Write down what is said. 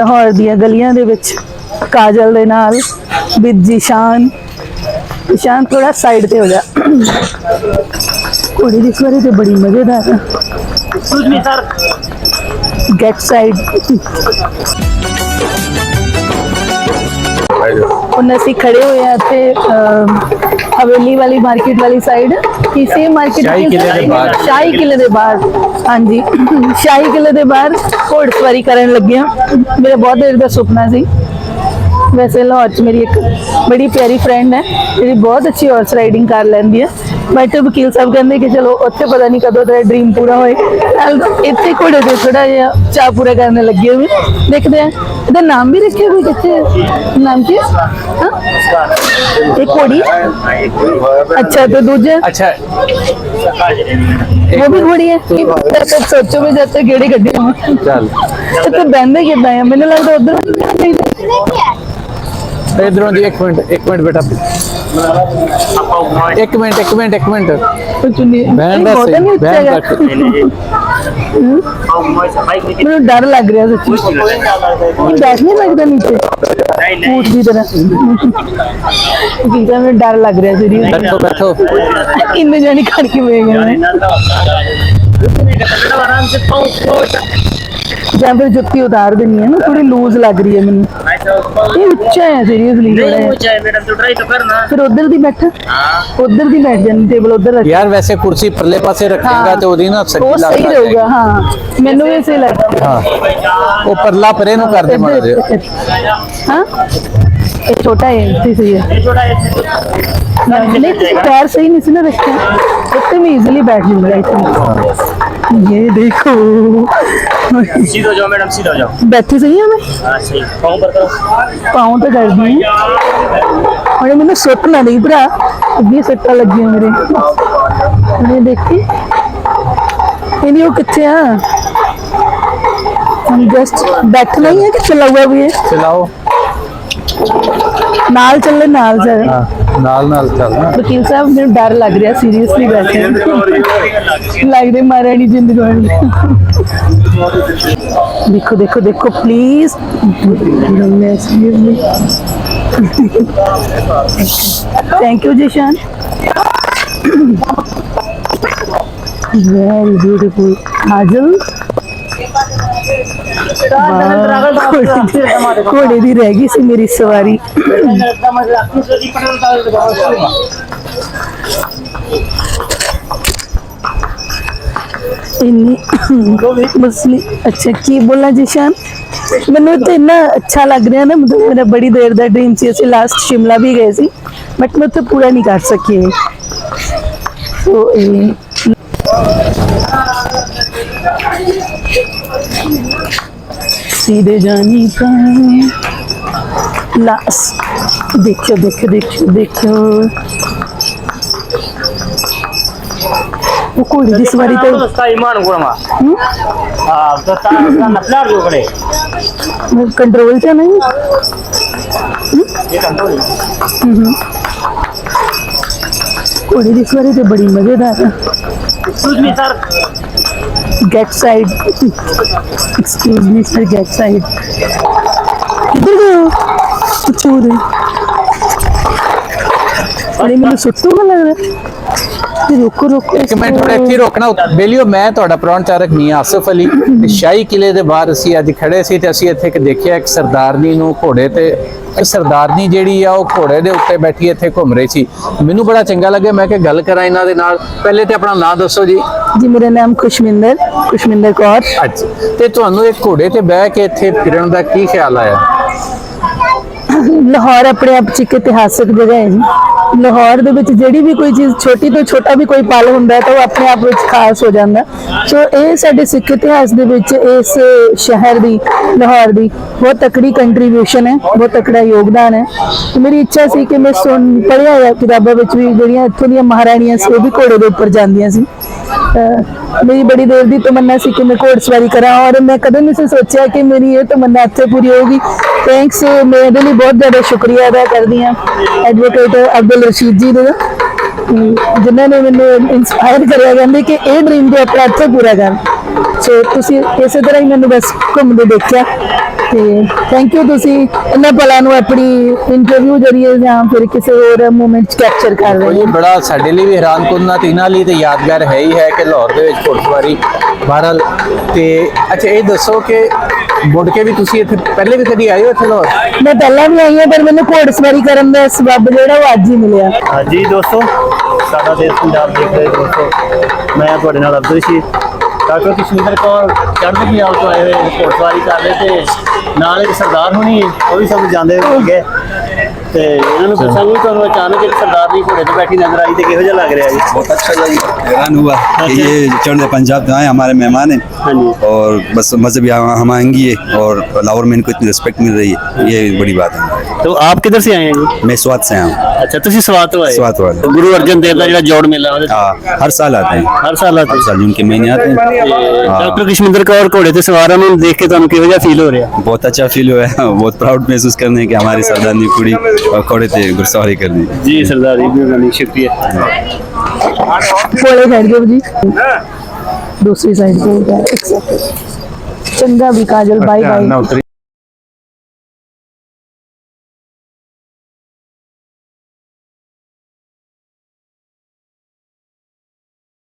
लाहौर दी गलियां दे विच काजल दे नाल विद जीशान। ईशान थोड़ा साइड पे हो जा। घोड़ी की सवारी तो बड़ी मजेदार है। गेट साइड ਅਸੀਂ खड़े हुए हैं इत्थे हवेली वाली मार्केट वाली साइड की सेम मार्केट शाही किले दे बाहर। हाँ जी शाही किले दे बाहर घोड़सवारी करन लगे हैं। मेरा बहुत देर का सुपना सी। वैसे लाहौर च मेरी एक बड़ी प्यारी फ्रेंड है जी बहुत अच्छी हॉर्स राइडिंग कर लैंदी है बट वकील साहब कहते कि चलो उत्थे पता नहीं कदों तेरा ड्रीम पूरा होए। इत्थे घोड़े से थोड़ा जिहा चाह पूरा करने लगे हुए देखते हैं। ਇਹਦਾ नाम भी रखे हुए कितने नाम की एक घोड़ी अच्छा तो दूजे अच्छा वो भी घोड़ी है। सोचो मैं जाते केड़ी गड्डी चल तो बहने कितना है मैंने लगता उधर इधरों जी एक मिनट बेटा एक मिनट कुछ नहीं बहन रख मुझे डर लग रहा है सच्ची बैठ नहीं लगता नीचे ऊँट की तरह मुझे डर लग रहा है बैठो इन्ने जानी करके हुए गए जहाँ पर जुत्ती उतार देनी है ना थोड़ी लूज लग रही है मैंने ये ऊंचा है सीरियसली फिर उधर दी बैठ जानी टेबल उधर रख यार वैसे कुर्सी परले पासे रखेगा तो ओदी ना वो सही रहेगा। हाँ मैंने भी सही लगता हाँ वो परला परे नु कर दे मार दे। हाँ ये छोटा है सही है नहीं पैर सही नहीं से ना रखे इतने में इजीली बैठ जाऊंगा। ये देखो सीधा हो जाओ मैडम सीधा हो जाओ बैठी सही है मैं सही पाँव पर करो पाँव तो कर दी और मैंने सुट ना दी भरा ये सट्टा लगी मेरे ये देखी नहीं वो कितने हम जस्ट बैठना ही है कि चला हुआ भी है चलाओ नाल चल नाल चलना वकील साहब मुझे डर लग रहा सीरियसली बैठे लग रहे महारानी जिंदगानी। देखो देखो देखो please thank you Zeeshan very beautiful kajal घोड़े दी रह गई सी मेरी सवारी। मसली अच्छा की बोला जीशान मैंने तो इतना अच्छा लग रहा ना मतलब मेरा बड़ी देर का ड्रीम सी असि लास्ट शिमला भी गए सी बट मैं तो पूरा नहीं कर सकी तो सीधे जानी का लास्ट देखो देखो देखो देखो वो घोड़ी की सवारी तो कंट्रोल च नहीं घोड़ी की सवारी तो बड़ी मजेदार है। Gate side excuse me sir gate side किधर गए हो कुछ हो रहे अरे मैंने सुट्टू का लग रहा है रोको रोको एक मिनट थोड़ा ਇੱਥੇ ਰੋਕਣਾ ਬੇਲੀਓ मैं ਤੁਹਾਡਾ ਪ੍ਰੌਣਚਾਰਕ ਮੀਆਂ ਆਸਿਫ ਅਲੀ ਸ਼ਾਹੀ ਕਿਲੇ ਦੇ ਬਾਹਰ ਅਸੀਂ ਅੱਜ ਖੜੇ ਸੀ ਤੇ ਅਸੀਂ ਇੱਥੇ ਇੱਕ ਦੇਖਿਆ ਇੱਕ ਸਰਦਾਰਨੀ ਨੂੰ ਘੋੜੇ ਤੇ ਸਰਦਾਰਨੀ ਜਿਹੜੀ ਆ ਉਹ ਘੋੜੇ ਦੇ ਉੱਤੇ ਬੈਠੀ ਇੱਥੇ ਘੁੰਮ ਰਹੀ ਸੀ ਮੈਨੂੰ ਬੜਾ ਚੰਗਾ ਲੱਗਿਆ ਮੈਂ ਕਿ ਗੱਲ ਕਰਾਂ ਇਹਨਾਂ ਦੇ ਨਾਲ। ਪਹਿਲੇ ਤੇ ਆਪਣਾ ਨਾਮ ਦੱਸੋ ਜੀ। ਜੀ ਮੇਰਾ ਨਾਮ ਖੁਸ਼ਮਿੰਦਰ ਕੌਰ। ਅੱਛਾ ਤੇ ਤੁਹਾਨੂੰ ਇੱਕ ਘੋੜੇ ਤੇ ਬਹਿ ਕੇ ਇੱਥੇ ਫਿਰਨ ਦਾ ਕੀ ਖਿਆਲ ਆਇਆ? ਲਾਹੌਰ ਆਪਣੇ ਆਪ ਚ ਇੱਕ ਇਤਿਹਾਸਕ ਜਗ੍ਹਾ ਹੈ ਜੀ। ਲਾਹੌਰ ਦੇ ਵਿੱਚ ਜਿਹੜੀ ਵੀ ਕੋਈ ਚੀਜ਼ ਛੋਟੀ ਤੋਂ ਛੋਟਾ ਵੀ ਕੋਈ ਪਲ ਹੁੰਦਾ ਹੈ ਤਾਂ ਉਹ ਆਪਣੇ ਆਪ ਵਿੱਚ ਖਾਸ ਹੋ ਜਾਂਦਾ। ਸੋ ਇਹ ਸਾਡੇ ਸਿੱਖ ਇਤਿਹਾਸ ਦੇ ਵਿੱਚ ਇਸ ਸ਼ਹਿਰ ਦੀ ਲਾਹੌਰ ਦੀ ਬਹੁਤ ਤਕੜੀ ਕੰਟਰੀਬਿਊਸ਼ਨ ਹੈ ਬਹੁਤ ਤਕੜਾ ਯੋਗਦਾਨ ਹੈ। ਮੇਰੀ ਇੱਛਾ ਸੀ ਕਿ ਮੈਂ ਪੜ੍ਹਿਆ ਹੋਇਆ ਕਿਤਾਬਾਂ ਵਿੱਚ ਵੀ ਜਿਹੜੀਆਂ ਇੱਥੋਂ ਦੀਆਂ ਮਹਾਰਾਣੀਆਂ ਸੀ ਉਹ ਵੀ ਘੋੜੇ ਦੇ ਉੱਪਰ ਜਾਂਦੀਆਂ ਸੀ। मेरी बड़ी देर की तमन्ना सी कि मैं घोड़सवारी करा और मैं कदम नहीं सोचा कि मेरी ये तमन्ना इतने पूरी होगी। थैंक्स मैं ये बहुत ज़्यादा शुक्रिया अदा करती हाँ एडवोकेट अब्दुल रशीद जी का जिन्होंने मैंने इंस्पायर कराया कहते कि ये ड्रीम तो अपना इतने पूरा कर ਸੋ ਤੁਸੀਂ ਇਸੇ ਤਰ੍ਹਾਂ ਹੀ ਮੈਨੂੰ ਬਸ ਘੁੰਮਦੇ ਦੇਖਿਆ ਤੇ ਥੈਂਕ ਯੂ, ਤੁਸੀਂ ਇਹਨਾਂ ਪਲਾਂ ਨੂੰ ਆਪਣੀ ਇੰਟਰਵਿਊ ਜਰੀਏ ਜਾਂ ਫਿਰ ਕਿਸੇ ਹੋਰ ਮੂਮੈਂਟ 'ਚ ਕੈਪਚਰ ਕਰ ਰਹੇ ਇਹ ਹੋ। ਬੜਾ ਸਾਡੇ ਲਈ ਵੀ ਹੈਰਾਨਕੁੰਨ ਇਹਨਾਂ ਲਈ ਤੇ ਯਾਦਗਾਰ ਹੈ ਹੀ ਹੈ ਕਿ ਲਾਹੌਰ ਦੇ ਵਿੱਚ ਘੋੜਸਵਾਰੀ ਬਹਰਹਾਲ। ਤੇ ਅੱਛਾ ਇਹ ਦੱਸੋ ਕਿ ਮੁੜ ਕੇ ਵੀ ਤੁਸੀਂ ਇੱਥੇ ਪਹਿਲੇ ਵੀ ਕਦੀ ਆਏ ਹੋ ਇੱਥੇ ਲਾਹੌਰ? ਮੈਂ ਪਹਿਲਾਂ ਵੀ ਆਈ ਹਾਂ ਪਰ ਮੈਨੂੰ ਘੋੜਸਵਾਰੀ ਕਰਨ ਦਾ ਸਬੱਬ ਜਿਹੜਾ ਉਹ ਅੱਜ ਹੀ ਮਿਲਿਆ। ਹਾਂਜੀ ਦੋਸਤੋ, ਸਾਡਾ ਦੇਸ਼ ਪੰਜਾਬ ਦੇਖ ਰਹੇ ਦੋਸਤੋ, ਮੈਂ ਤੁਹਾਡੇ ਨਾਲ ਅਬਦੁਲ ਰਸ਼ੀਦ। ਡਾਕਟਰ ਕਸ਼ਮਿੰਦਰ ਕੌਰ ਚੜ੍ਹਦੇ ਪੰਜਾਬ ਤੋਂ ਆਏ ਹੋਏ ਘੋੜਸਵਾਰੀ ਕਰ ਰਹੇ ਤੇ ਨਾਲ ਇੱਕ ਸਰਦਾਰ ਹੋਣੀ ਉਹ ਵੀ ਸਭ ਜਾਂਦੇ ਹੋਣਗੇ ਤੇ ਇਹਨਾਂ ਨੂੰ ਪੁੱਛਾਂਗੇ ਤੁਹਾਨੂੰ ਅਚਾਨਕ ਇੱਕ ਸਰਦਾਰ ਦੀ ਘੋੜੇ ਤੇ ਬੈਠੀ ਨਜ਼ਰ ਆਈ ਤੇ ਕਿਹੋ ਜਿਹਾ ਲੱਗ ਰਿਹਾ ਜੀ? बहुत अच्छा लगा, हैरान हुआ कि ये चढ़ पंजाब से आए हमारे मेहमान हैं हाँ जी। और बस मजहबी हम आएंगी है और लाहौर में इनको इतनी रिस्पेक्ट मिल रही है, ये बड़ी बात है। तो आप किधर से आए हैं जी? मैं स्वात से आया हूँ। अच्छा, ਤੁਸੀਂ ਸਵਾਤ ਤੋਂ ਆਏ? स्वात वाले। ਗੁਰੂ ਅਰਜਨ ਦੇਵ ਦਾ ਜਿਹੜਾ ਜੋੜ ਮੇਲਾ ਉਹਦੇ हाँ, हर साल आते हैं, ਹਰ ਸਾਲ ਆते हर साल जून के महीने आते हैं। हाँ, ਡਾਕਟਰ ਕਸ਼ਮਿੰਦਰ ਕੌਰ ਘੋੜੇ ਤੇ ਸਵਾਰਾਂ ਨੂੰ ਦੇਖ ਕੇ ਤੁਹਾਨੂੰ ਕਿਹੋ ਜਿਹਾ ਫੀਲ ਹੋ ਰਿਹਾ? बहुत अच्छा फील हुआ है, बहुत प्राउड महसूस करने कि हमारी सरदारनी कुड़ी और घोड़े थे घुड़सवारी कर दी। जी सरदार जी, मेहरबानी, शुक्रिया। ਕੋਲੇ ਖੜ ਜਾਓ ਜੀ, ਦੂਸਰੀ ਸਾਈਡ ਤੇ ਇੱਕ second। ਚੰਗਾ ਵੀ ਕਾਜਲ, ਬਾਈ ਬਾਈ।